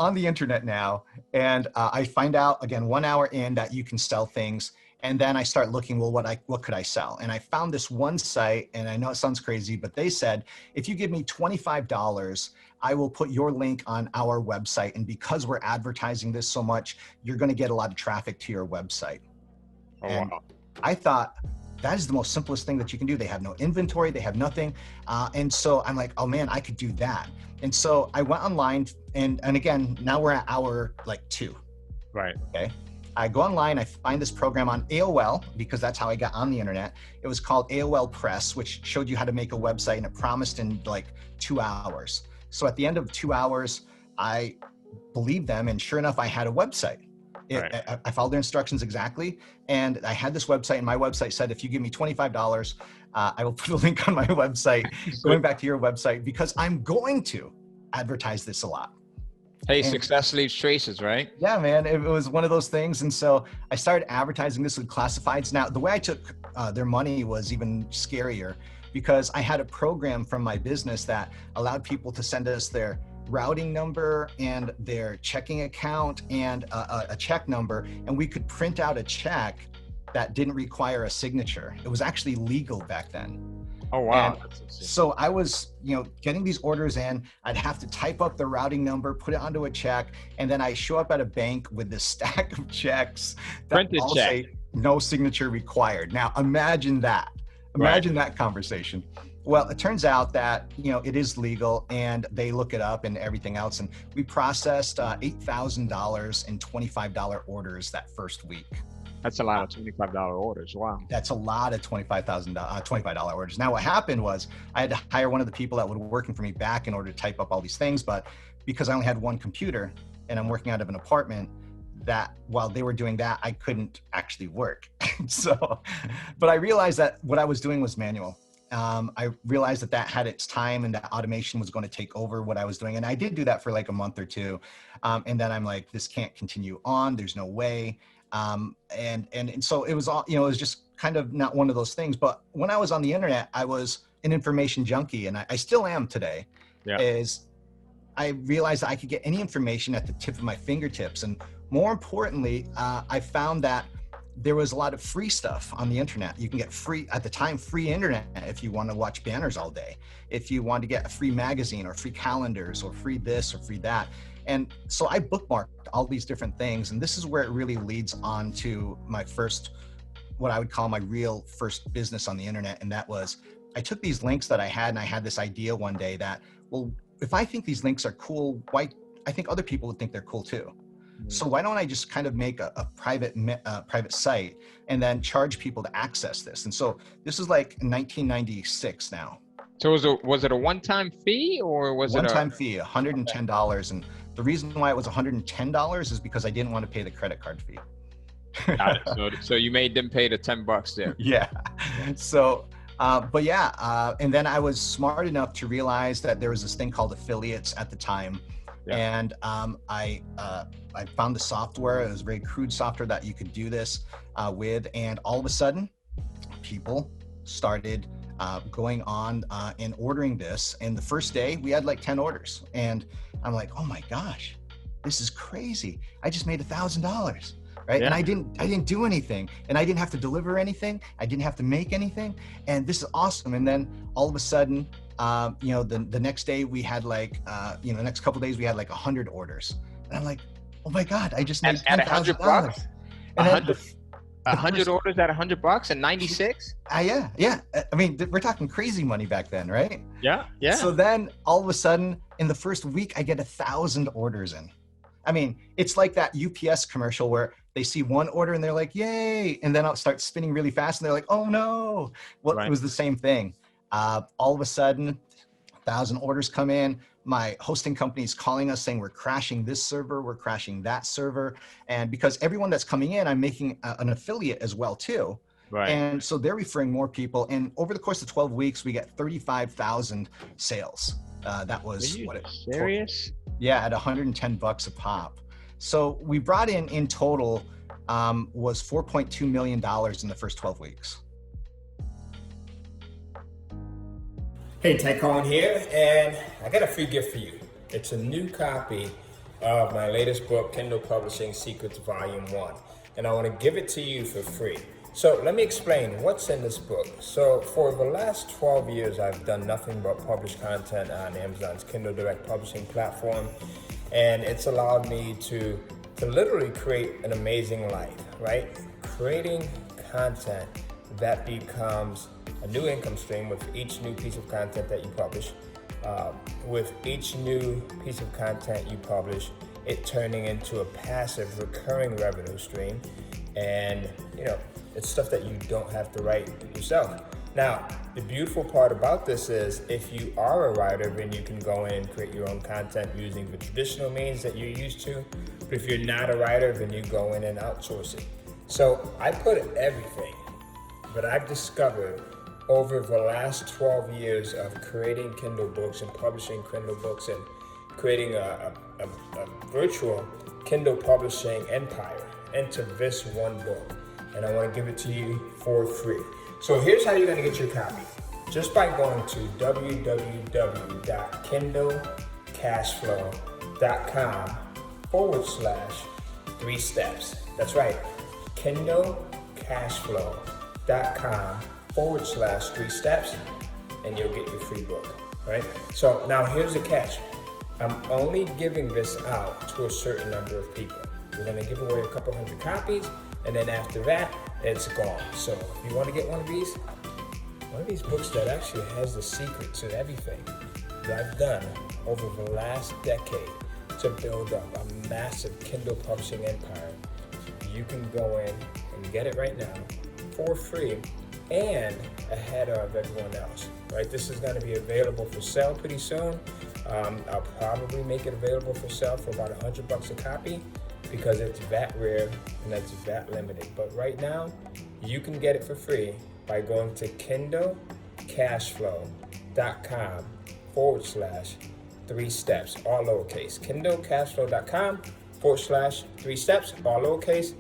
on the internet now, and I find out again 1 hour in that you can sell things. And then I start looking, well, what could I sell? And I found this one site, and I know it sounds crazy, but they said, if you give me $25, I will put your link on our website. And because we're advertising this so much, you're going to get a lot of traffic to your website. Oh, and wow. I thought, that is the most simplest thing that you can do. They have no inventory, they have nothing. And so I'm like, oh man, I could do that. And so I went online, and again, now we're at hour like 2. Right. Okay. I go online, I find this program on AOL, because that's how I got on the internet. It was called AOL Press, which showed you how to make a website, and it promised in like 2 hours. So at the end of 2 hours, I believed them, and sure enough, I had a website. Right. I followed their instructions exactly, and I had this website, and my website said, if you give me $25, I will put a link on my website, going back to your website, because I'm going to advertise this a lot. Hey, success leaves traces, right? Yeah, man, it was one of those things. And so I started advertising this with classifieds. Now, the way I took their money was even scarier, because I had a program from my business that allowed people to send us their routing number and their checking account and a check number, and we could print out a check that didn't require a signature. It was actually legal back then. Oh, wow. So I was, getting these orders in. I'd have to type up the routing number, put it onto a check, and then I show up at a bank with this stack of checks that all say no signature required. Now imagine that. Imagine that conversation. Well, it turns out that, it is legal, and they look it up and everything else. And we processed $8,000 in $25 orders that first week. That's a lot of $25 orders. Wow. That's a lot of $25 orders. Now, what happened was I had to hire one of the people that was working for me back in order to type up all these things. But because I only had one computer and I'm working out of an apartment, that while they were doing that, I couldn't actually work. But I realized that what I was doing was manual. I realized that had its time, and that automation was going to take over what I was doing. And I did do that for like a month or two. And then I'm like, this can't continue on. There's no way. And so it was all, it was just kind of not one of those things. But when I was on the internet, I was an information junkie, and I still am today. Is I realized that I could get any information at the tip of my fingertips. And more importantly, I found that there was a lot of free stuff on the internet. You can get free, at the time, free internet if you want to watch banners all day. If you want to get a free magazine or free calendars or free this or free that. And so I bookmarked all these different things. And this is where it really leads on to my first, what I would call my real first business on the internet. And that was, I took these links that I had, and I had this idea one day that, well, if I think these links are cool, why, I think other people would think they're cool too. So why don't I just kind of make a private site and then charge people to access this? And so this is like 1996 now. So was it a one-time fee, or was it a one-time fee, $110? And the reason why it was $110 is because I didn't want to pay the credit card fee. Got it. So you made them pay the $10 there. Yeah. So, and then I was smart enough to realize that there was this thing called affiliates at the time. And I found the software. It was very crude software that you could do this with. And all of a sudden, people started going on and ordering this. And the first day, we had like 10 orders. And I'm like, oh my gosh, this is crazy. I just made $1,000. Right. And I didn't do anything, and I didn't have to deliver anything. I didn't have to make anything. And this is awesome. And then all of a sudden, the next day we had like, the next couple of days we had like 100 orders. And I'm like, oh my God, I just made $10,000. And 100 orders at $100 and 96? Yeah. I mean, we're talking crazy money back then, right? Yeah. So then all of a sudden in the first week, I get 1,000 orders in. I mean, it's like that UPS commercial where they see one order and they're like, yay. And then it starts spinning really fast and they're like, oh no. Well, It was the same thing. All of a sudden, 1,000 orders come in. My hosting company is calling us saying we're crashing this server, we're crashing that server. And because everyone that's coming in, I'm making an affiliate as well too. Right. And so they're referring more people. And over the course of 12 weeks, we get 35,000 sales. That was serious? Yeah, at $110 a pop. So we brought in total was $4.2 million in the first 12 weeks. Hey, Ty Cohen here, and I got a free gift for you. It's a new copy of my latest book, Kindle Publishing Secrets Volume 1. And I want to give it to you for free. So let me explain what's in this book. So for the last 12 years, I've done nothing but publish content on Amazon's Kindle Direct Publishing platform. And it's allowed me to literally create an amazing life, right? Creating content that becomes a new income stream with each new piece of content that you publish. With each new piece of content you publish, it turning into a passive recurring revenue stream. And it's stuff that you don't have to write yourself. Now, the beautiful part about this is if you are a writer, then you can go in and create your own content using the traditional means that you're used to. But if you're not a writer, then you go in and outsource it. So I put everything that I've discovered over the last 12 years of creating Kindle books and publishing Kindle books and creating a virtual Kindle publishing empire into this one book. And I want to give it to you for free. So here's how you're going to get your copy. Just by going to www.kindlecashflow.com/3 steps. That's right, kindlecashflow.com/3 steps, and you'll get your free book, right? So now here's the catch. I'm only giving this out to a certain number of people. We're going to give away a couple hundred copies, and then after that, it's gone. So if you want to get one of these books that actually has the secret to everything that I've done over the last decade to build up a massive Kindle publishing empire, you can go in and get it right now for free and ahead of everyone else, right? This is going to be available for sale pretty soon. I'll probably make it available for sale for about $100 a copy because it's that rare and it's that limited. But right now, you can get it for free by going to kindlecashflow.com/3 steps, all lowercase. kindlecashflow.com/3 steps, all lowercase.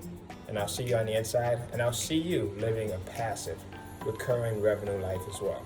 And I'll see you on the inside, and I'll see you living a passive, recurring revenue life as well.